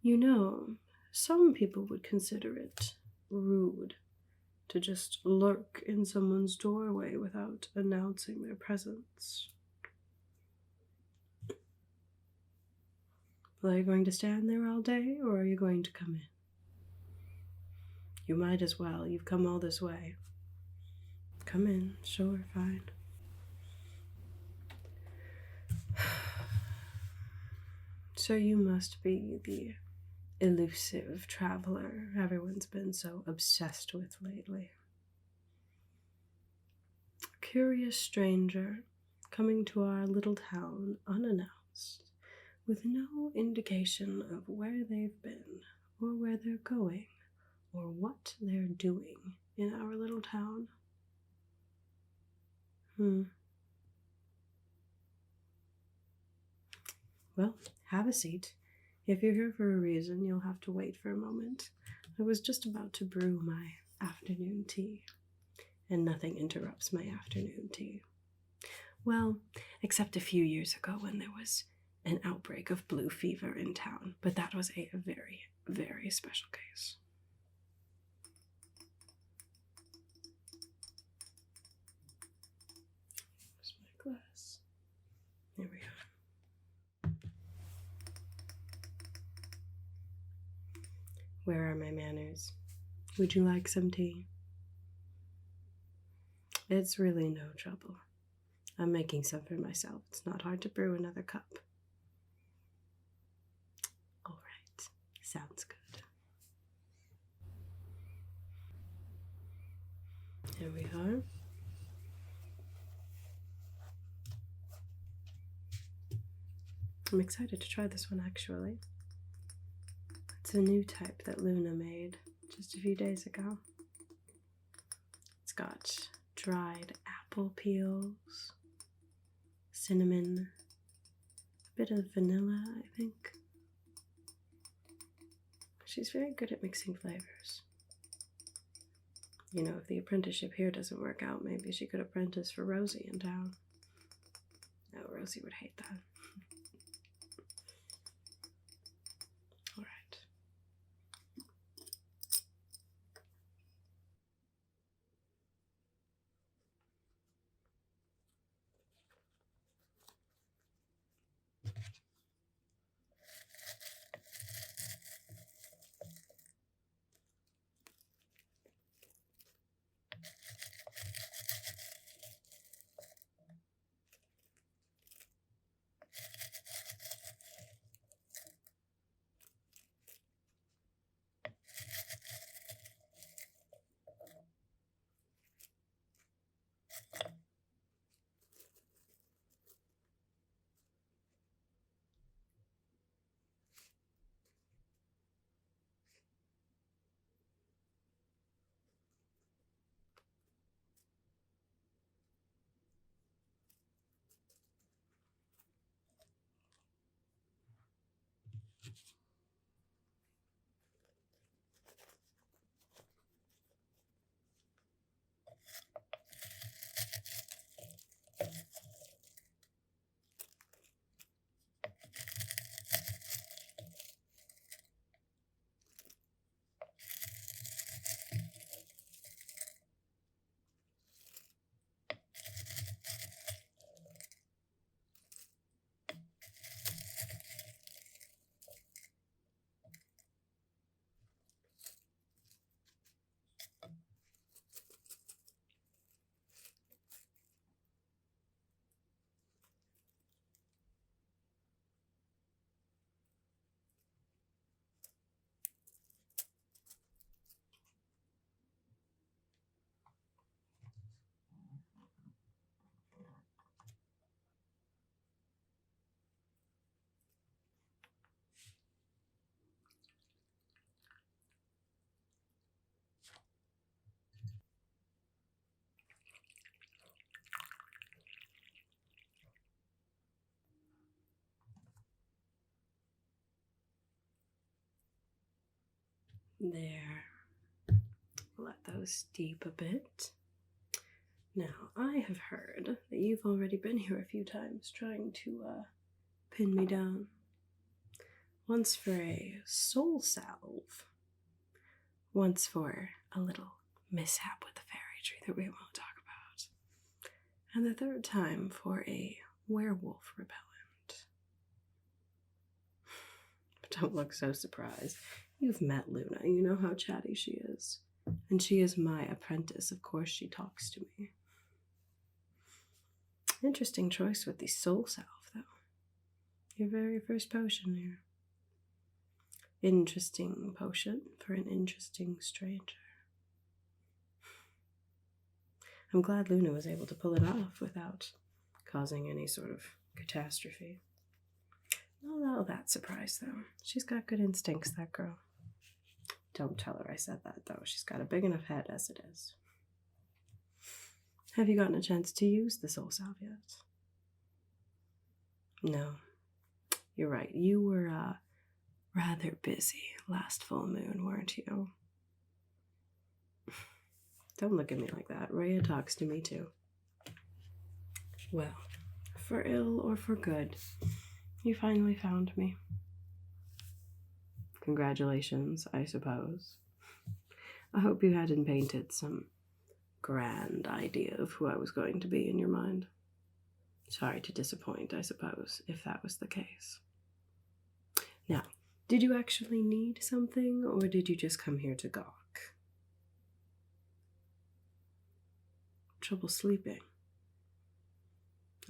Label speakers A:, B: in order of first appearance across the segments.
A: You know, some people would consider it rude to just lurk in someone's doorway without announcing their presence. Well, are you going to stand there all day, or are you going to come in? You might as well. You've come all this way. Come in. Sure, fine. So you must be the elusive traveler everyone's been so obsessed with lately. A curious stranger coming to our little town unannounced, with no indication of where they've been, or where they're going, or what they're doing in our little town. Well, have a seat. If you're here for a reason, you'll have to wait for a moment. I was just about to brew my afternoon tea, and nothing interrupts my afternoon tea. Well, except a few years ago when there was an outbreak of blue fever in town, but that was a very, very special case. Where's my glass? There we go. Where are my manners? Would you like some tea? It's really no trouble. I'm making some for myself. It's not hard to brew another cup. All right, sounds good. Here we are. I'm excited to try this one, actually. It's a new type that Luna made just a few days ago. It's got dried apple peels, cinnamon, a bit of vanilla, I think. She's very good at mixing flavors. You know, if the apprenticeship here doesn't work out, maybe she could apprentice for Rosie in town. No, Rosie would hate that. All right. There. Let those steep a bit. Now, I have heard that you've already been here a few times trying to pin me down. once for a soul salve, once for a little mishap with the fairy tree that we won't talk about, and the third time for a werewolf repellent. But don't look so surprised. You've met Luna. You know how chatty she is. And she is my apprentice. Of course she talks to me. Interesting choice with the soul salve, though. Your very first potion here. Interesting potion for an interesting stranger. I'm glad Luna was able to pull it off without causing any sort of catastrophe. Not all that surprised, though. She's got good instincts, that girl. Don't tell her I said that, though. She's got a big enough head as it is. Have you gotten a chance to use the soul salve yet? No. You're right. You were rather busy last full moon, weren't you? Don't look at me like that. Rhea talks to me too. Well, for ill or for good, you finally found me. Congratulations, I suppose. I hope you hadn't painted some grand idea of who I was going to be in your mind. Sorry to disappoint, I suppose, if that was the case. Now, did you actually need something, or did you just come here to gawk? Trouble sleeping.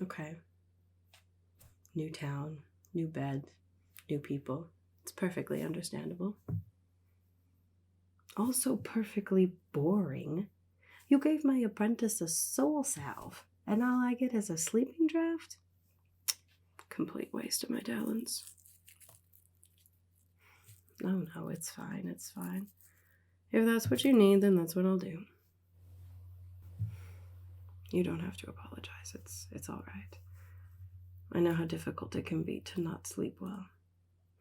A: Okay. New town, new bed, new people. It's perfectly understandable. Also perfectly boring. You gave my apprentice a soul salve, and all I get is a sleeping draft? Complete waste of my talents. Oh no, it's fine, it's fine. If that's what you need, then that's what I'll do. You don't have to apologize, it's all right. I know how difficult it can be to not sleep well.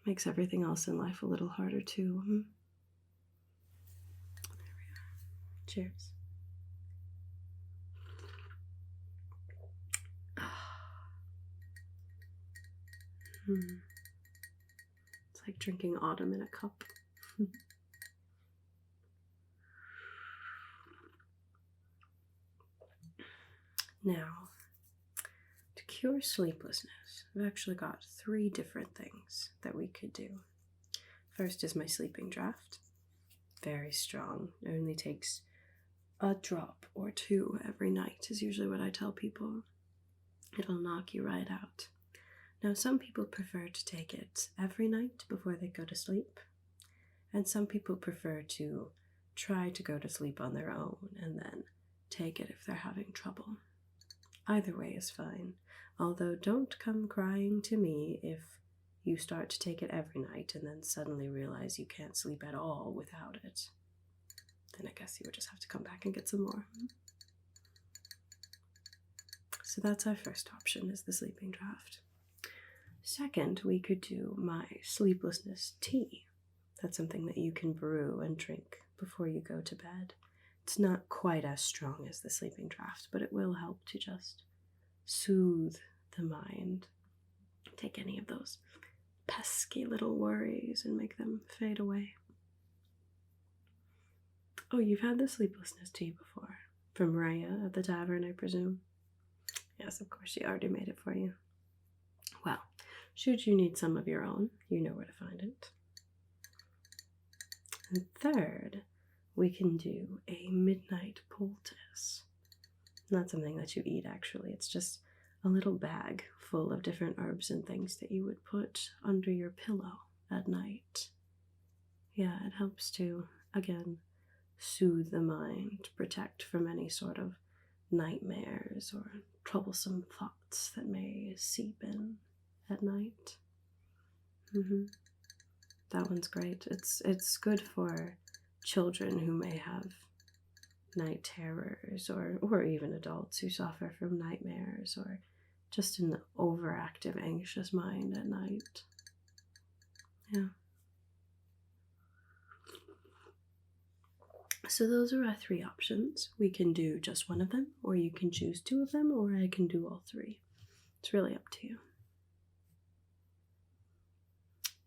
A: Makes everything else in life a little harder too. There we are. Cheers. It's like drinking autumn in a cup. Now, to cure sleeplessness, I've actually got 3 different things that we could do. First is my sleeping draft. Very strong. It only takes a drop or 2 every night is usually what I tell people. It'll knock you right out. Now, some people prefer to take it every night before they go to sleep, and some people prefer to try to go to sleep on their own and then take it if they're having trouble. Either way is fine, although don't come crying to me if you start to take it every night and then suddenly realize you can't sleep at all without it. Then I guess you would just have to come back and get some more. So that's our first option, is the sleeping draft. Second, we could do my sleeplessness tea. That's something that you can brew and drink before you go to bed. It's not quite as strong as the sleeping draft, but it will help to just soothe the mind. Take any of those pesky little worries and make them fade away. Oh, you've had the sleeplessness tea before. From Rhea at the tavern, I presume? Yes, of course, she already made it for you. Well, should you need some of your own, you know where to find it. And third, we can do a midnight poultice. Not something that you eat, actually. It's just a little bag full of different herbs and things that you would put under your pillow at night. Yeah, it helps to, again, soothe the mind, protect from any sort of nightmares or troublesome thoughts that may seep in at night. That one's great. It's good for children who may have night terrors, or even adults who suffer from nightmares, or just an overactive, anxious mind at night. Yeah. So those are our 3 options. We can do just one of them, or you can choose 2 of them, or I can do all 3. It's really up to you.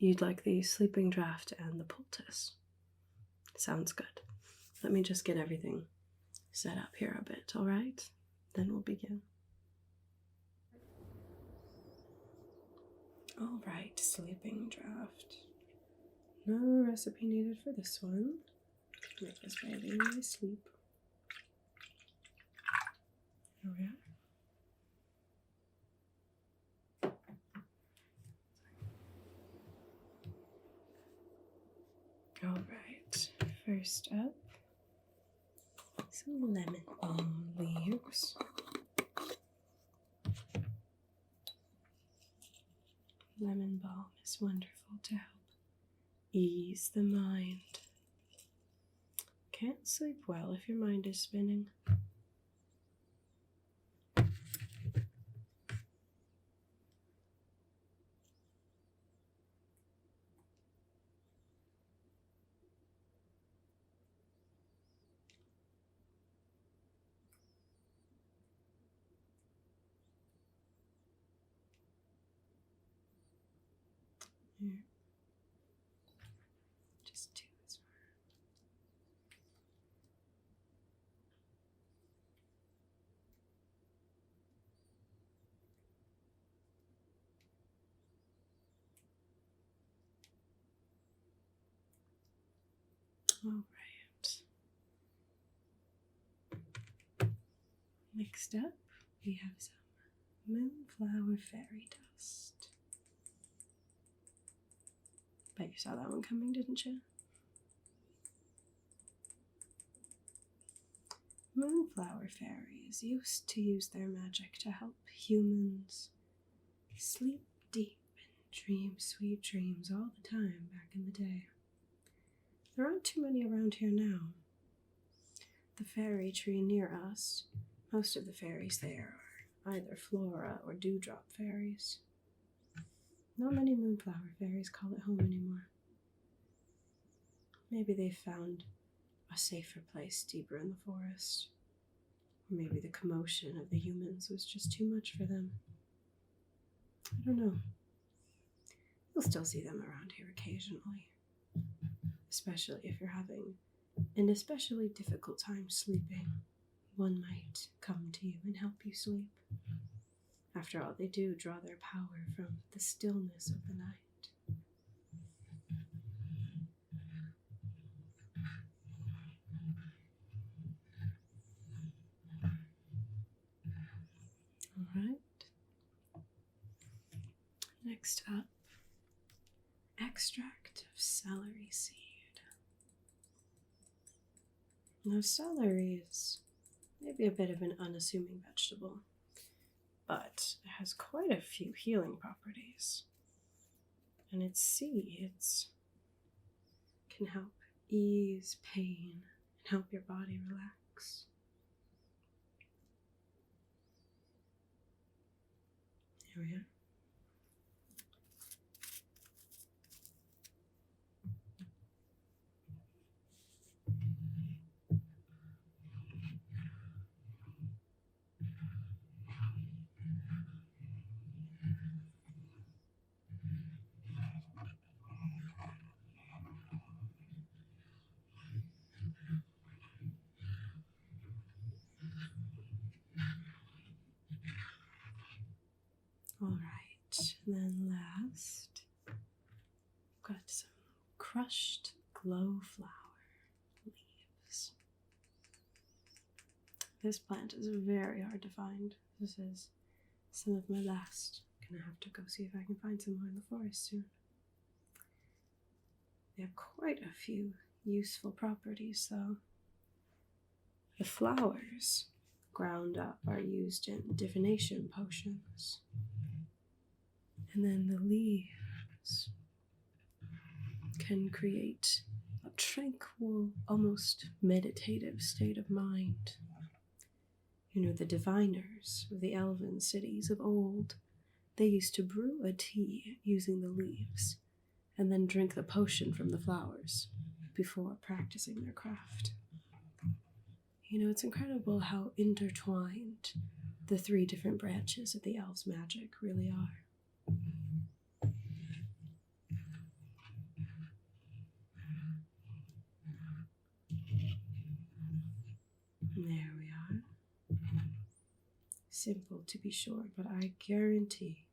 A: You'd like the sleeping draft and the poultice. Sounds good. Let me just get everything set up here a bit, all right? Then we'll begin. All right, sleeping draft. No recipe needed for this one. Make this baby in my sleep. There we are. All right, first up, some lemon balm leaves. Lemon balm is wonderful to help ease the mind. Can't sleep well if your mind is spinning. Here. Just 2 is fine. All right. Next up, we have some moonflower fairy dust. Bet you saw that one coming, didn't you? Moonflower fairies used to use their magic to help humans sleep deep and dream sweet dreams all the time back in the day. There aren't too many around here now. The fairy tree near us, most of the fairies there are either flora or dewdrop fairies. Not many moonflower fairies call it home anymore. Maybe they found a safer place deeper in the forest. Or maybe the commotion of the humans was just too much for them. I don't know. You'll still see them around here occasionally. Especially if you're having an especially difficult time sleeping. One might come to you and help you sleep. After all, they do draw their power from the stillness of the night. All right. Next up, extract of celery seed. Now, celery is maybe a bit of an unassuming vegetable, but it has quite a few healing properties. And its seeds can help ease pain and help your body relax. Here we are. All right, and then last, got some crushed glowflower leaves. This plant is very hard to find. This is some of my last. I'm gonna have to go see if I can find some more in the forest soon. They have quite a few useful properties though. The flowers ground up are used in divination potions. And then the leaves can create a tranquil, almost meditative state of mind. You know, the diviners of the elven cities of old, they used to brew a tea using the leaves and then drink the potion from the flowers before practicing their craft. You know, it's incredible how intertwined the 3 different branches of the elves' magic really are. There we are. Simple to be sure, but I guarantee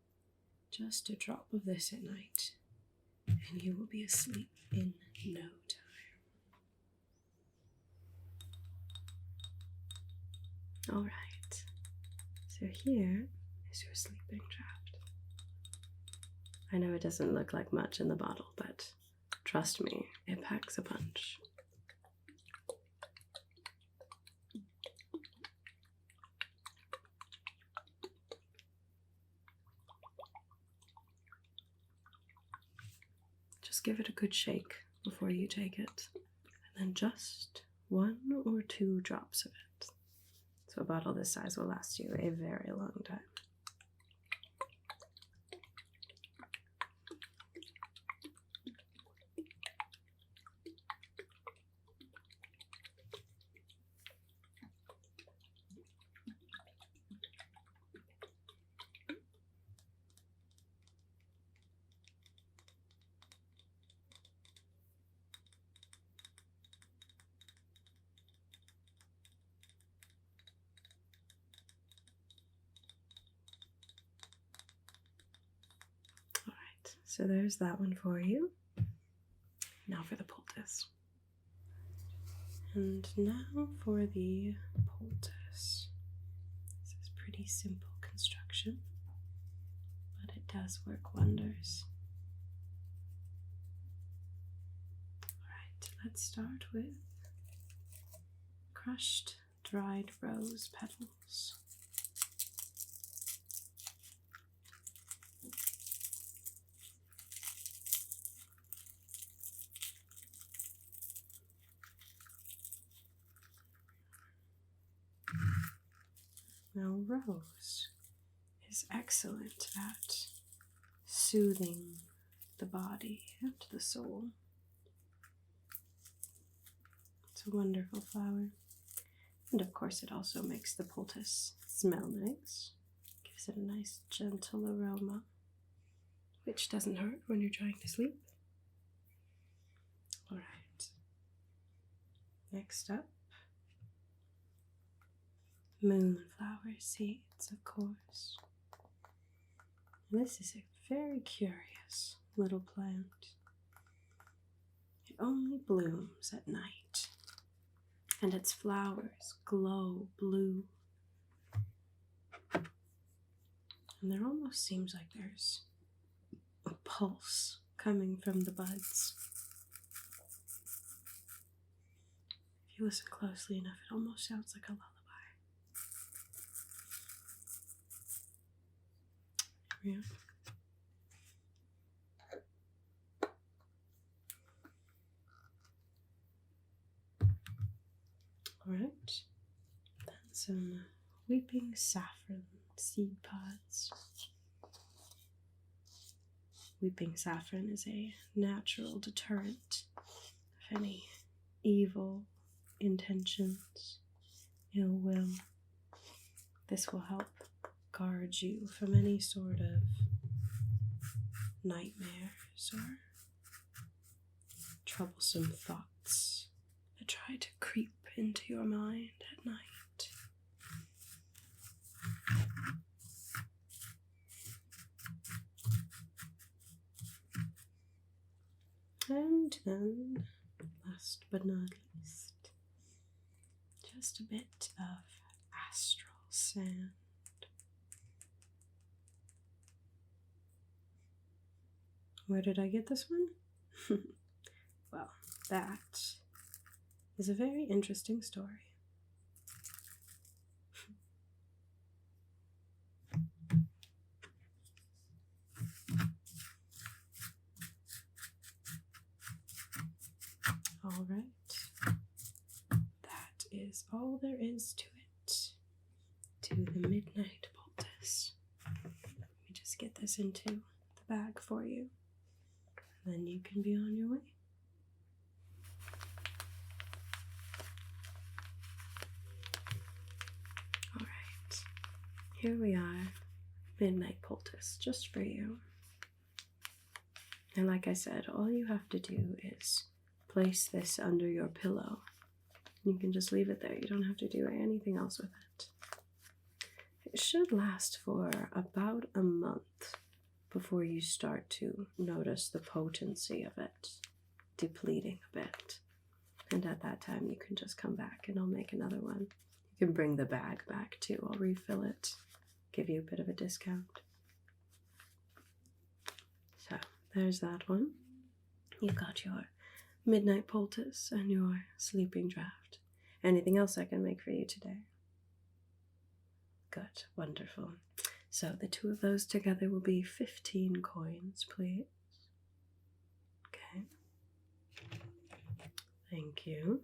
A: just a drop of this at night, and you will be asleep in no time. Alright, so here is your sleeping draft. I know it doesn't look like much in the bottle, but trust me, it packs a punch. Just give it a good shake before you take it, and then just 1 or 2 drops of it. So a bottle this size will last you a very long time. So there's that one for you. Now for the poultice. And now for the poultice. This is pretty simple construction, but it does work wonders. Alright, let's start with crushed dried rose petals. Now, rose is excellent at soothing the body and the soul. It's a wonderful flower. And of course, it also makes the poultice smell nice. Gives it a nice, gentle aroma, which doesn't hurt when you're trying to sleep. All right. Next up, moonflower seeds, of course. This is a very curious little plant. It only blooms at night, and its flowers glow blue. And there almost seems like there's a pulse coming from the buds. If you listen closely enough, it almost sounds like a lullaby. Yeah. Alright, then some weeping saffron seed pods. Weeping saffron is a natural deterrent of any evil intentions, ill will. This will help guard you from any sort of nightmares or troublesome thoughts that try to creep into your mind at night. And then, last but not least, just a bit of astral sand. Where did I get this one? Well, that is a very interesting story. All right, that is all there is to it, to the midnight poultice. Let me just get this into the bag for you, and then you can be on your way. All right, here we are, midnight poultice, just for you. And like I said, all you have to do is place this under your pillow You can just leave it there. You don't have to do anything else with it. It should last for about a month before you start to notice the potency of it depleting a bit. And at that time, you can just come back and I'll make another one. You can bring the bag back too. I'll refill it, give you a bit of a discount. So there's that one. You've got your midnight poultice and your sleeping draft. Anything else I can make for you today? Good, wonderful. So the two of those together will be 15 coins, please. Okay. Thank you.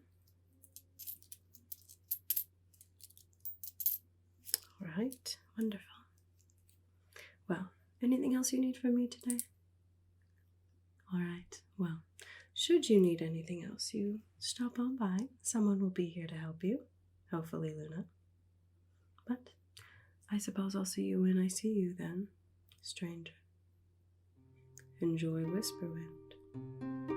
A: All right, wonderful. Well, anything else you need from me today? All right, well, should you need anything else, you stop on by. Someone will be here to help you. Hopefully, Luna. But I suppose I'll see you when I see you then, stranger. Enjoy Whisperwind.